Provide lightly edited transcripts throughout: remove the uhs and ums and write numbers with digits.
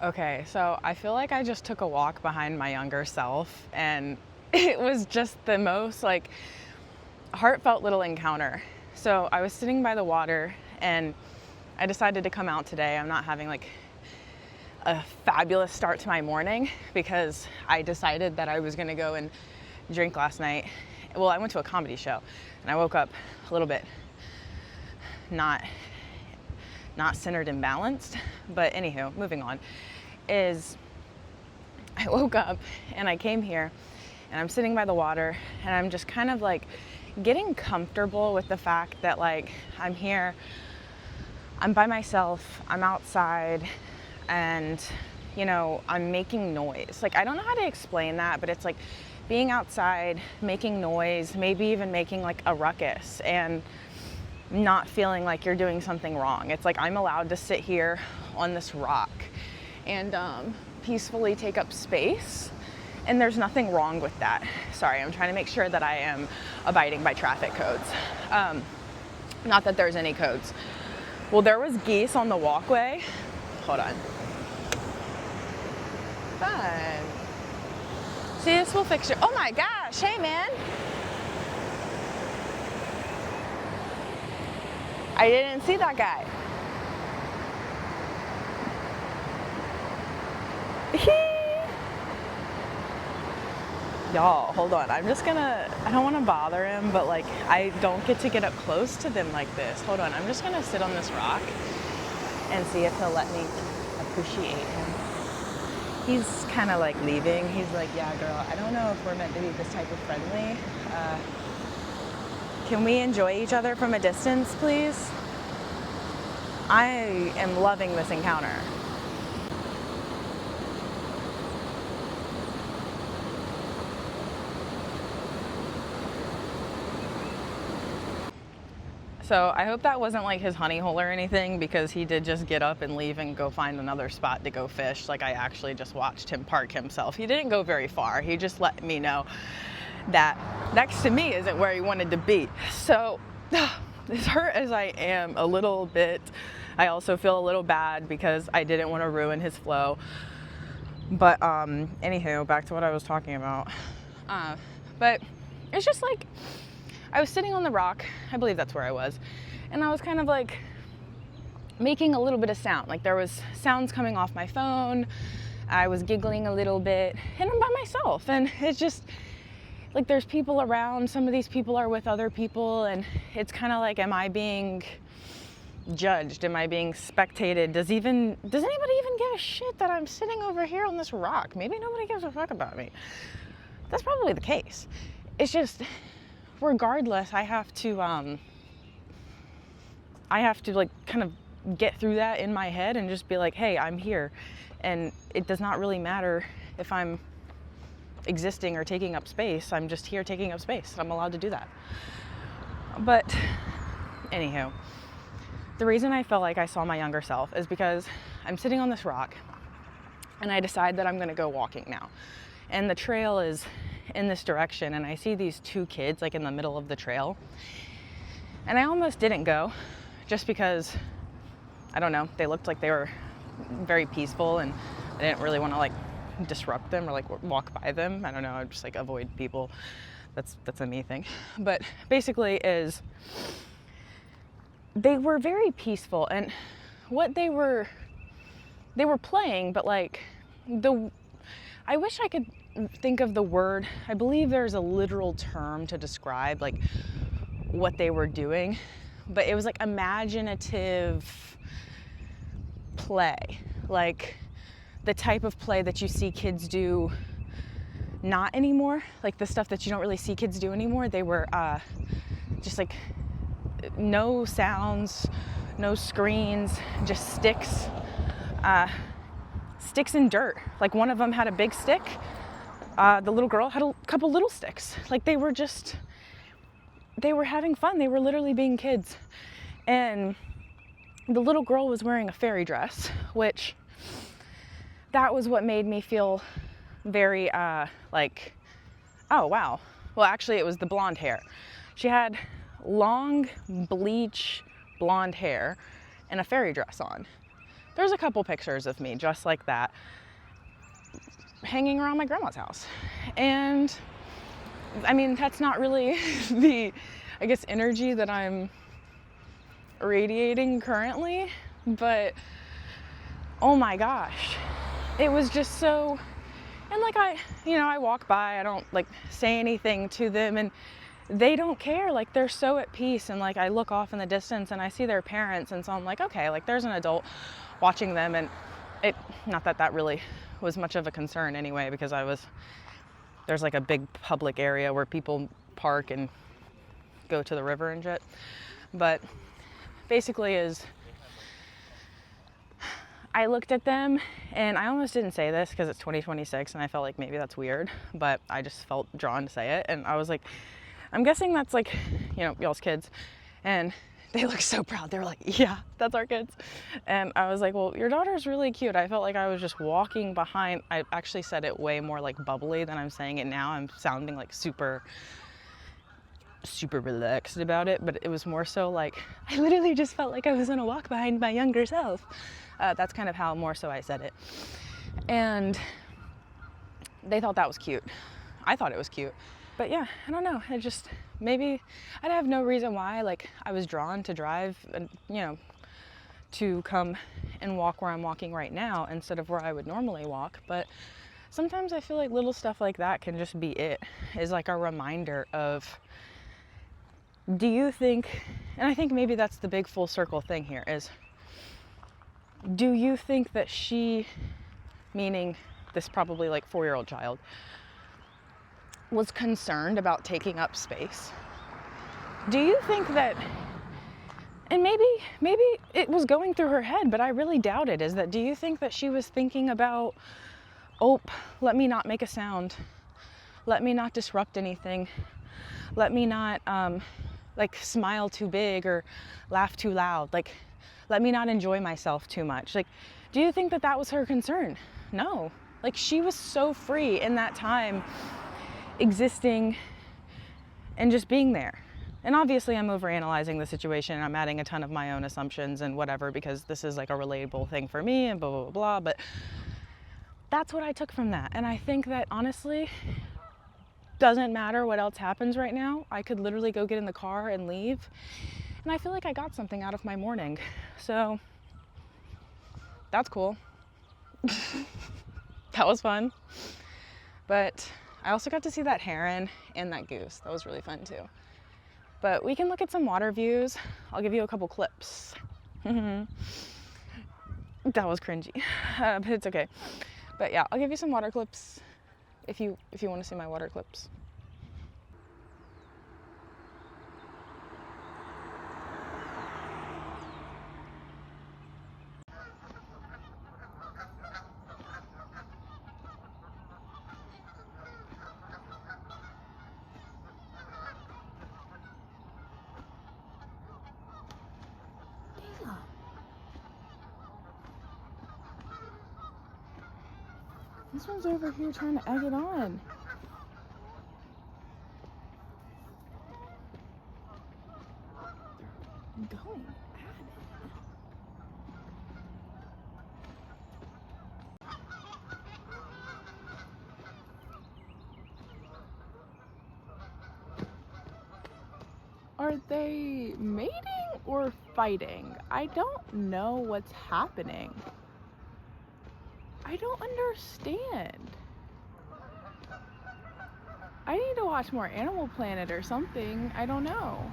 Okay, so I feel like I just took a walk behind my younger self, and it was just the most like heartfelt little encounter. So I was sitting by the water and I decided to come out today. I'm not having like a fabulous start to my morning because I decided that I was gonna go and drink last night. Well, I went to a comedy show and I woke up a little bit not centered and balanced. But anywho, moving on, is I woke up and I came here and I'm sitting by the water and I'm just kind of like getting comfortable with the fact that like I'm here, I'm by myself, I'm outside, and you know, I'm making noise. Like, I don't know how to explain that, but it's like being outside, making noise, maybe even making like a ruckus and not feeling like you're doing something wrong. It's like I'm allowed to sit here on this rock and peacefully take up space, and there's nothing wrong with that. Sorry, I'm trying to make sure that I am abiding by traffic codes. Not that there's any codes. Well, there was geese on the walkway. Hold on. Fun. See, this will fix your, oh my gosh, hey man. I didn't see that guy. Y'all, hold on. I'm just gonna, I don't want to bother him, but like, I don't get to get up close to them like this. Hold on. I'm just gonna sit on this rock and see if he'll let me appreciate him. He's kind of like leaving. He's like, yeah, girl, I don't know if we're meant to be this type of friendly. Can we enjoy each other from a distance, please? I am loving this encounter. So I hope that wasn't like his honey hole or anything, because he did just get up and leave and go find another spot to go fish. Like, I actually just watched him park himself. He didn't go very far. He just let me know that next to me isn't where he wanted to be. So as hurt as I am a little bit, I also feel a little bad because I didn't want to ruin his flow. But anywho, back to what I was talking about. But it's just like, I was sitting on the rock, I believe that's where I was, and I was kind of like making a little bit of sound. Like, there was sounds coming off my phone, I was giggling a little bit, and I'm by myself, and it's just like there's people around. Some of these people are with other people, and it's kind of like, am I being judged? Am I being spectated? Does anybody even give a shit that I'm sitting over here on this rock? Maybe nobody gives a fuck about me. That's probably the case. It's just, regardless, I have to like kind of get through that in my head and just be like, hey, I'm here, and it does not really matter if I'm existing or taking up space. I'm just here taking up space. I'm allowed to do that. But anywho, the reason I felt like I saw my younger self is because I'm sitting on this rock and I decide that I'm going to go walking now, and the trail is in this direction, and I see these two kids like in the middle of the trail, and I almost didn't go just because, I don't know, they looked like they were very peaceful and I didn't really want to like disrupt them or like walk by them. I don't know, I just like avoid people. That's a me thing. But basically is, they were very peaceful, and what they were playing, but like I wish I could think of the word. I believe there's a literal term to describe like what they were doing, but it was like imaginative play, like the type of play that you see kids do not anymore, like the stuff that you don't really see kids do anymore. They were just like no sounds, no screens, just sticks and dirt. Like, one of them had a big stick, the little girl had a couple little sticks. Like, they were having fun. They were literally being kids. And the little girl was wearing a fairy dress, which that was what made me feel very like, oh wow. Well, actually it was the blonde hair. She had long bleach blonde hair and a fairy dress on. there's a couple pictures of me just like that hanging around my grandma's house. And I mean, that's not really the, I guess, energy that I'm radiating currently, but oh my gosh, it was just so, and like I walk by, I don't like say anything to them, and they don't care. Like, they're so at peace, and like I look off in the distance and I see their parents, and so I'm like, okay, like there's an adult watching them. And it, not that that really was much of a concern anyway, because there's like a big public area where people park and go to the river and shit. But basically I looked at them, and I almost didn't say this because it's 2026 and I felt like maybe that's weird, but I just felt drawn to say it. And I was like, I'm guessing that's like, y'all's kids. And they look so proud. They were like, yeah, that's our kids. And I was like, well, your daughter's really cute. I felt like I was just walking behind. I actually said it way more like bubbly than I'm saying it now. I'm sounding like super relaxed about it, but it was more so like, I literally just felt like I was on a walk behind my younger self. That's kind of how more so I said it. And they thought that was cute. I thought it was cute. But yeah, I don't know. It just, maybe I'd have no reason why. Like, I was drawn to drive and, to come and walk where I'm walking right now instead of where I would normally walk. But sometimes I feel like little stuff like that can just be it, is like a reminder of, do you think, and I think maybe that's the big full circle thing here, is, do you think that she, meaning this probably like 4-year-old child, was concerned about taking up space? Do you think that, and maybe it was going through her head, but I really doubt it, is that, do you think that she was thinking about, oh, let me not make a sound, let me not disrupt anything, let me not like smile too big or laugh too loud, like let me not enjoy myself too much? Like, do you think that that was her concern? No. Like, she was so free in that time, existing and just being there. And obviously I'm overanalyzing the situation, and I'm adding a ton of my own assumptions and whatever, because this is like a relatable thing for me and blah, blah, blah, blah. But that's what I took from that. And I think that honestly, doesn't matter what else happens right now. I could literally go get in the car and leave. And I feel like I got something out of my morning. So that's cool. That was fun. But I also got to see that heron and that goose. That was really fun too. But we can look at some water views. I'll give you a couple clips. That was cringy, but it's okay. But yeah, I'll give you some water clips if you want to see my water clips. This one's over here trying to egg it on. I'm going at it. Are they mating or fighting? I don't know what's happening. I don't understand. I need to watch more Animal Planet or something. I don't know.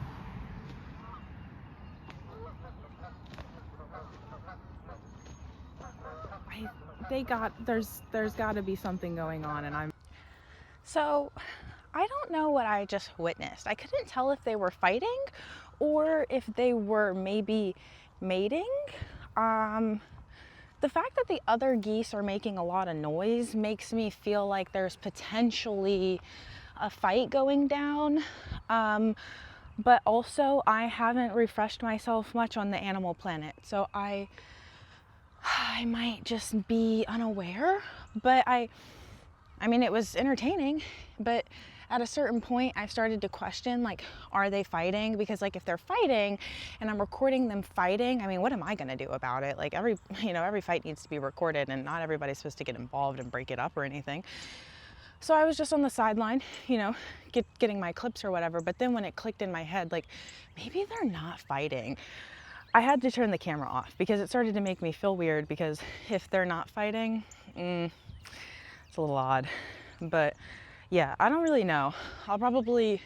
There's got to be something going on, and So, I don't know what I just witnessed. I couldn't tell if they were fighting or if they were maybe mating. The fact that the other geese are making a lot of noise makes me feel like there's potentially a fight going down. But also, I haven't refreshed myself much on the Animal Planet, so I might just be unaware. But I mean, it was entertaining, but at a certain point, I started to question, like, are they fighting? Because like if they're fighting and I'm recording them fighting, I mean, what am I gonna do about it? Like every fight needs to be recorded, and not everybody's supposed to get involved and break it up or anything. So I was just on the sideline, getting my clips or whatever. But then when it clicked in my head, like, maybe they're not fighting, I had to turn the camera off because it started to make me feel weird, because if they're not fighting, it's a little odd. But yeah, I don't really know. I'll probably,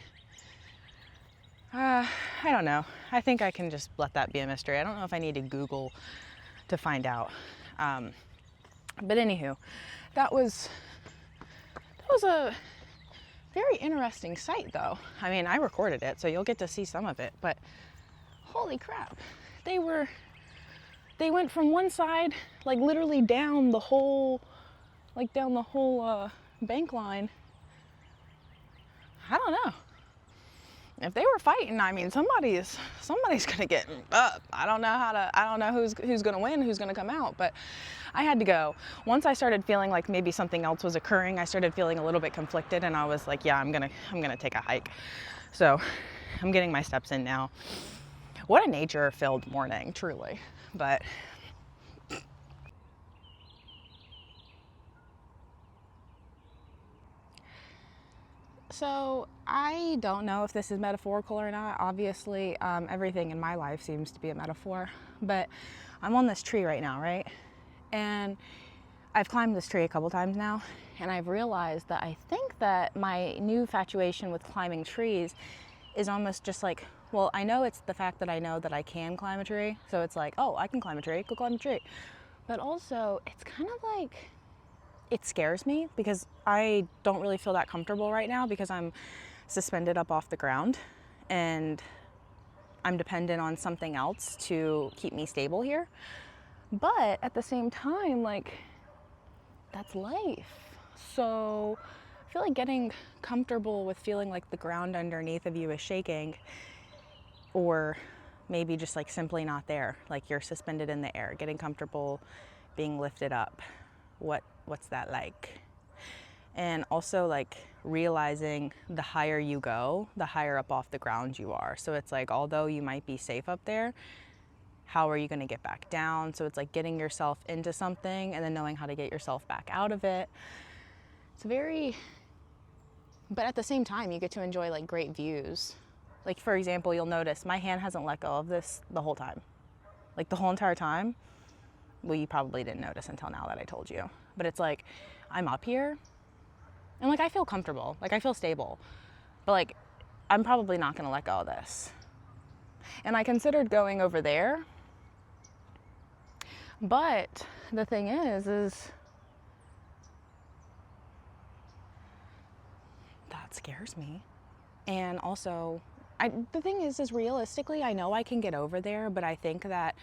I don't know. I think I can just let that be a mystery. I don't know if I need to Google to find out. But anywho, that was a very interesting sight though. I mean, I recorded it, so you'll get to see some of it, but holy crap. They went from one side, like literally down the whole bank line. I don't know. If they were fighting, I mean, somebody's gonna get up. I don't know who's gonna win, who's gonna come out, but I had to go. Once I started feeling like maybe something else was occurring, I started feeling a little bit conflicted, and I was like, yeah, I'm gonna take a hike. So I'm getting my steps in now. What a nature-filled morning, truly. But so I don't know if this is metaphorical or not. Obviously, everything in my life seems to be a metaphor, but I'm on this tree right now, right? And I've climbed this tree a couple times now, and I've realized that I think that my new infatuation with climbing trees is almost just like, well, I know it's the fact that I know that I can climb a tree. So it's like, oh, I can climb a tree, go climb a tree. But also, it's kind of like, it scares me because I don't really feel that comfortable right now because I'm suspended up off the ground and I'm dependent on something else to keep me stable here. But at the same time, like, that's life. So I feel like getting comfortable with feeling like the ground underneath of you is shaking, or maybe just like simply not there, like you're suspended in the air, getting comfortable being lifted up. What's that like? And also like realizing the higher you go, the higher up off the ground you are. So it's like, although you might be safe up there, how are you going to get back down? So it's like getting yourself into something and then knowing how to get yourself back out of it. But at the same time, you get to enjoy like great views. Like, for example, you'll notice my hand hasn't let go of this the whole time. Like the whole entire time. Well, you probably didn't notice until now that I told you. But it's like, I'm up here and like I feel comfortable, like I feel stable. But like, I'm probably not going to let go of this. And I considered going over there. But the thing is that scares me. And also, the thing is realistically, I know I can get over there, but I think that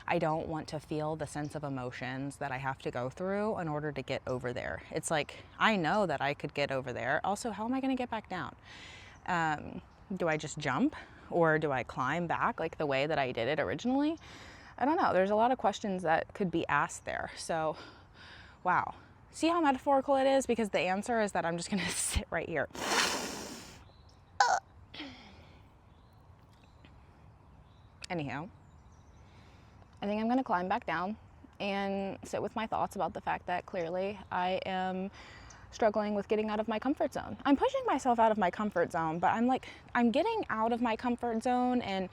I don't want to feel the sense of emotions that I have to go through in order to get over there. It's like, I know that I could get over there. Also, how am I going to get back down? Do I just jump, or do I climb back like the way that I did it originally? I don't know. There's a lot of questions that could be asked there. So, wow. See how metaphorical it is? Because the answer is that I'm just going to sit right here. Anyhow, I think I'm going to climb back down and sit with my thoughts about the fact that clearly I am struggling with getting out of my comfort zone. I'm pushing myself out of my comfort zone, but I'm getting out of my comfort zone, and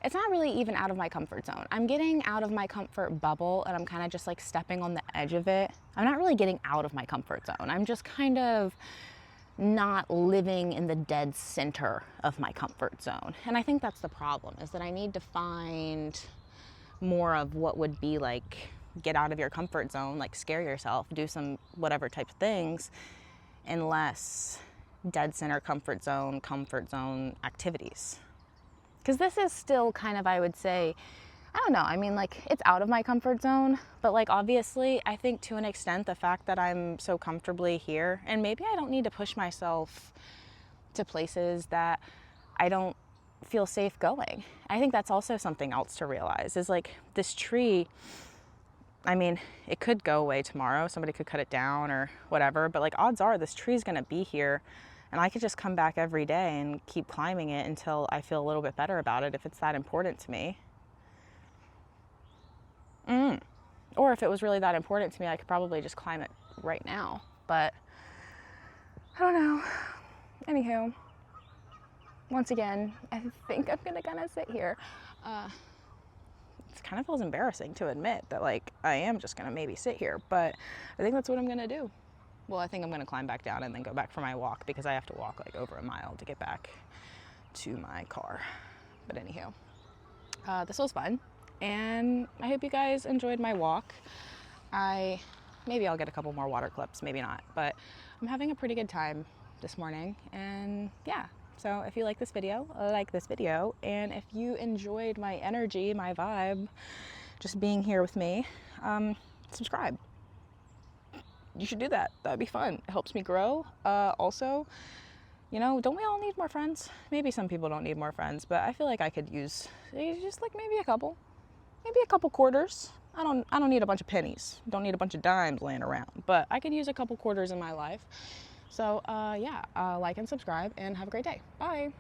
it's not really even out of my comfort zone. I'm getting out of my comfort bubble, and I'm kind of just like stepping on the edge of it. I'm not really getting out of my comfort zone. I'm just kind of not living in the dead center of my comfort zone. And I think that's the problem, is that I need to find more of what would be like, get out of your comfort zone, like scare yourself, do some whatever type of things, and less dead center comfort zone activities. Because this is still kind of, I would say, I don't know, I mean, like, it's out of my comfort zone, but like, obviously, I think to an extent, the fact that I'm so comfortably here, and maybe I don't need to push myself to places that I don't feel safe going. I think that's also something else to realize, is like, this tree, I mean, it could go away tomorrow, somebody could cut it down or whatever, but like, odds are this tree is gonna be here And I could just come back every day and keep climbing it until I feel a little bit better about it if it's that important to me. Or if it was really that important to me, I could probably just climb it right now. But I don't know. Anywho, once again, I think I'm gonna kind of sit here. It kind of feels embarrassing to admit that like I am just gonna maybe sit here, but I think that's what I'm gonna do. Well, I think I'm gonna climb back down and then go back for my walk because I have to walk like over a mile to get back to my car. But anywho, this was fun, and I hope you guys enjoyed my walk. Maybe I'll get a couple more water clips, maybe not, but I'm having a pretty good time this morning, and yeah. So if you like this video, and if you enjoyed my energy, my vibe, just being here with me, subscribe. You should do that. That'd be fun. It helps me grow. Also, you know, don't we all need more friends? Maybe some people don't need more friends, but I feel like I could use just like maybe a couple quarters. I don't need a bunch of pennies. Don't need a bunch of dimes laying around, but I could use a couple quarters in my life. So yeah, like and subscribe, and have a great day. Bye.